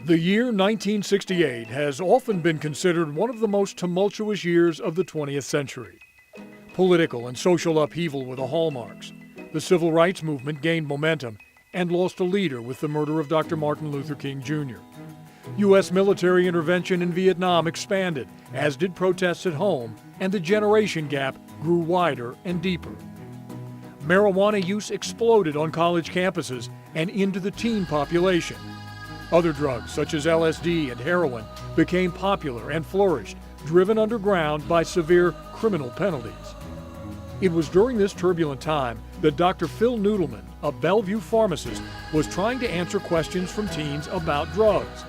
The year 1968 has often been considered one of the most tumultuous years of the 20th century. Political and social upheaval were the hallmarks. The civil rights movement gained momentum and lost a leader with the murder of Dr. Martin Luther King Jr. U.S. military intervention in Vietnam expanded, as did protests at home, and the generation gap grew wider and deeper. Marijuana use exploded on college campuses and into the teen population. Other drugs, such as LSD and heroin, became popular and flourished, driven underground by severe criminal penalties. It was during this turbulent time that Dr. Phil Noodleman, a Bellevue pharmacist, was trying to answer questions from teens about drugs.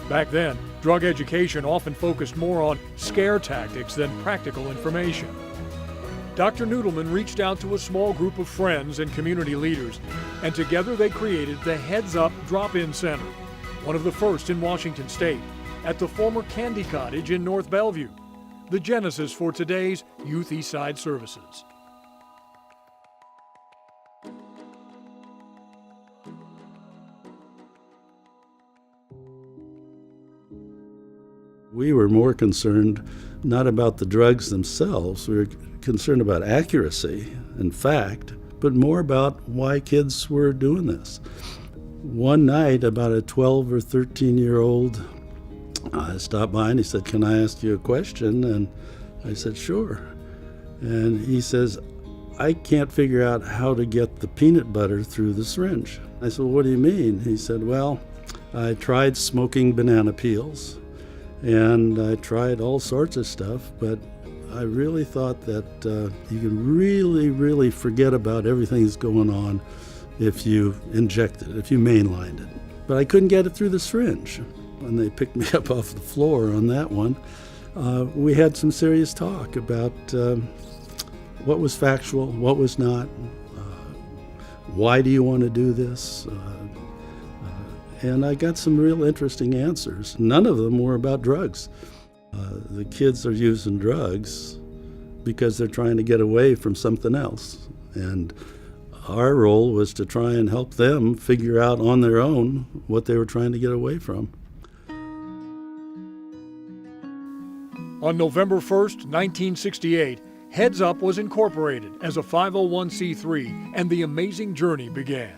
Back then, drug education often focused more on scare tactics than practical information. Dr. Noodleman reached out to a small group of friends and community leaders, and together they created the Heads Up Drop-In Center, one of the first in Washington State, at the former Candy Cottage in North Bellevue, the genesis for today's Youth Eastside Services. We were more concerned not about the drugs themselves, we were concerned about accuracy and fact, but more about why kids were doing this. One night, about a 12 or 13-year-old stopped by and he said, "Can I ask you a question?" And I said, "Sure." And he says, "I can't figure out how to get the peanut butter through the syringe." I said, "Well, what do you mean?" He said, "Well, I tried smoking banana peels and I tried all sorts of stuff, but I really thought that you can really forget about everything that's going on if you injected it, if you mainlined it. But I couldn't get it through the syringe." When they picked me up off the floor on that one, we had some serious talk about what was factual, what was not, why do you want to do this? And I got some real interesting answers. None of them were about drugs. The kids are using drugs because they're trying to get away from something else. And our role was to try and help them figure out on their own what they were trying to get away from. On November 1st, 1968, Heads Up was incorporated as a 501c3 and the amazing journey began.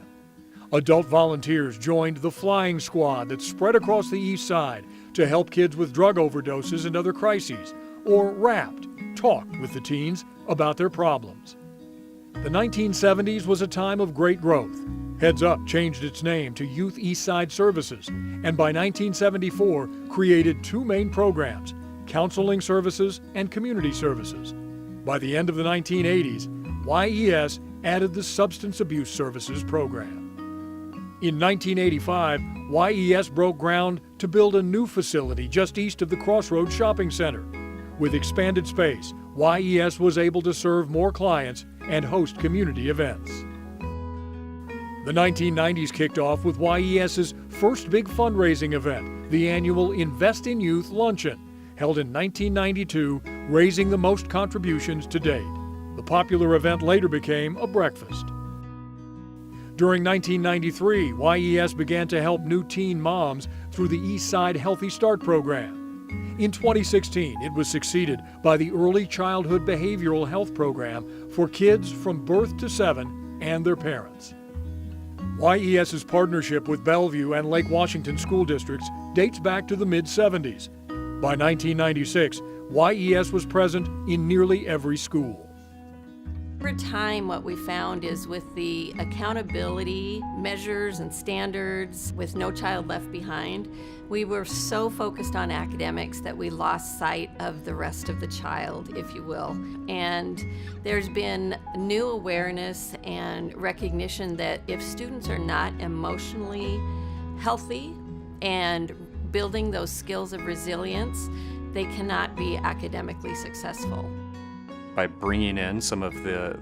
Adult volunteers joined the flying squad that spread across the East Side to help kids with drug overdoses and other crises, or RAPT, talked with the teens about their problems. The 1970s was a time of great growth. Heads Up changed its name to Youth Eastside Services, and by 1974 created two main programs, counseling services and community services. By the end of the 1980s, YES added the Substance Abuse Services program. In 1985, YES broke ground to build a new facility just east of the Crossroads Shopping Center. With expanded space, YES was able to serve more clients and host community events. The 1990s kicked off with YES's first big fundraising event, the annual Invest in Youth Luncheon, held in 1992, raising the most contributions to date. The popular event later became a breakfast. During 1993, YES began to help new teen moms through the Eastside Healthy Start program. In 2016, it was succeeded by the Early Childhood Behavioral Health program for kids from birth to 7 and their parents. YES's partnership with Bellevue and Lake Washington school districts dates back to the mid-70s. By 1996, YES was present in nearly every school. Over time, what we found is with the accountability measures and standards, with No Child Left Behind, we were so focused on academics that we lost sight of the rest of the child, if you will. And there's been new awareness and recognition that if students are not emotionally healthy and building those skills of resilience, they cannot be academically successful. By bringing in some of the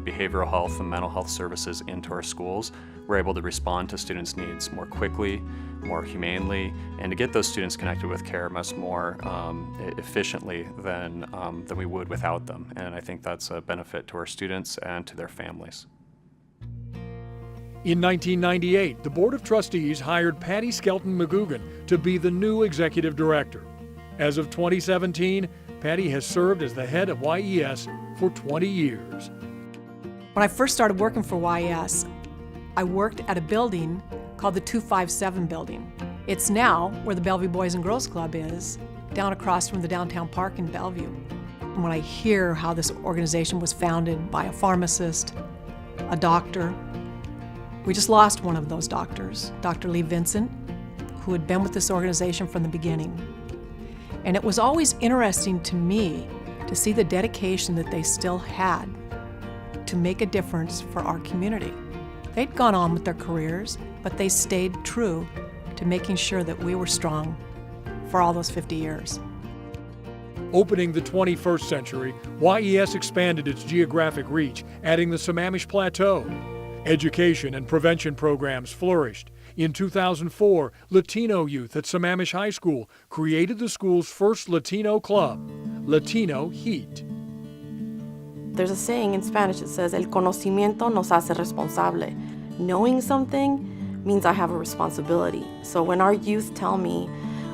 behavioral health and mental health services into our schools, we're able to respond to students' needs more quickly, more humanely, and to get those students connected with care much more efficiently than we would without them. And I think that's a benefit to our students and to their families. In 1998, the Board of Trustees hired Patty Skelton McGugan to be the new executive director. As of 2017, Patty has served as the head of YES for 20 years. When I first started working for YES, I worked at a building called the 257 building. It's now where the Bellevue Boys and Girls Club is, down across from the downtown park in Bellevue. And when I hear how this organization was founded by a pharmacist, a doctor, we just lost one of those doctors, Dr. Lee Vincent, who had been with this organization from the beginning. And it was always interesting to me to see the dedication that they still had to make a difference for our community. They'd gone on with their careers, but they stayed true to making sure that we were strong for all those 50 years. Opening the 21st century, YES expanded its geographic reach, adding the Sammamish Plateau. Education and prevention programs flourished. In 2004, Latino youth at Sammamish High School created the school's first Latino club, Latino Heat. There's a saying in Spanish that says, El conocimiento nos hace responsable. Knowing something means I have a responsibility. So when our youth tell me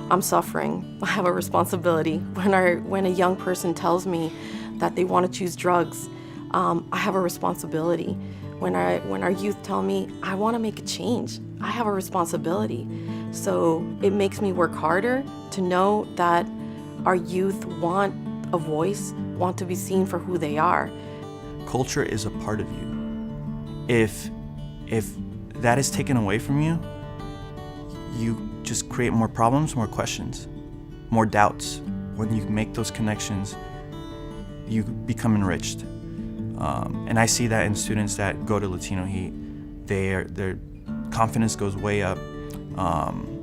I'm suffering, I have a responsibility. When a young person tells me that they want to choose drugs, I have a responsibility. When our youth tell me, I want to make a change, I have a responsibility. So it makes me work harder to know that our youth want a voice, want to be seen for who they are. Culture is a part of you. If that is taken away from you, you just create more problems, more questions, more doubts. When you make those connections, you become enriched. And I see that in students that go to Latino Heat. Their confidence goes way up.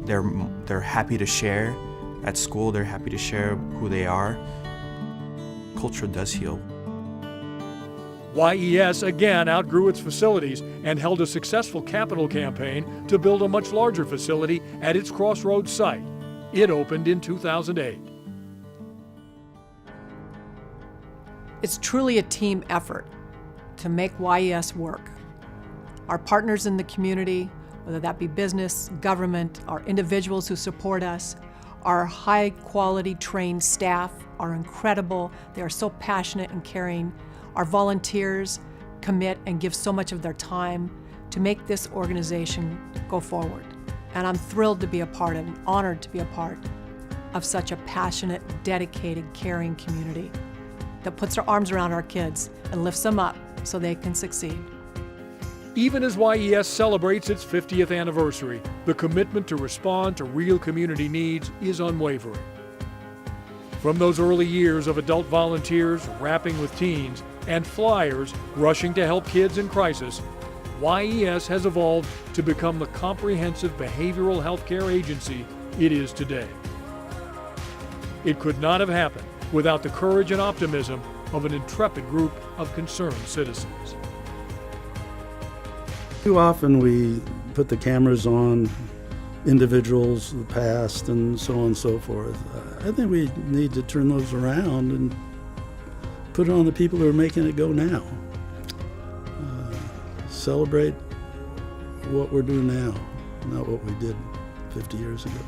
They're happy to share at school. They're happy to share who they are. Culture does heal. YES again outgrew its facilities and held a successful capital campaign to build a much larger facility at its Crossroads site. It opened in 2008. It's truly a team effort to make YES work. Our partners in the community, whether that be business, government, our individuals who support us, our high-quality trained staff are incredible. They are so passionate and caring. Our volunteers commit and give so much of their time to make this organization go forward. And I'm thrilled to be a part of, and honored to be a part of such a passionate, dedicated, caring community that puts their arms around our kids and lifts them up so they can succeed. Even as YES celebrates its 50th anniversary, the commitment to respond to real community needs is unwavering. From those early years of adult volunteers rapping with teens and flyers rushing to help kids in crisis, YES has evolved to become the comprehensive behavioral health care agency it is today. It could not have happened without the courage and optimism of an intrepid group of concerned citizens. Too often we put the cameras on individuals, the past, and so on and so forth. I think we need to turn those around and put it on the people who are making it go now. Celebrate what we're doing now, not what we did 50 years ago.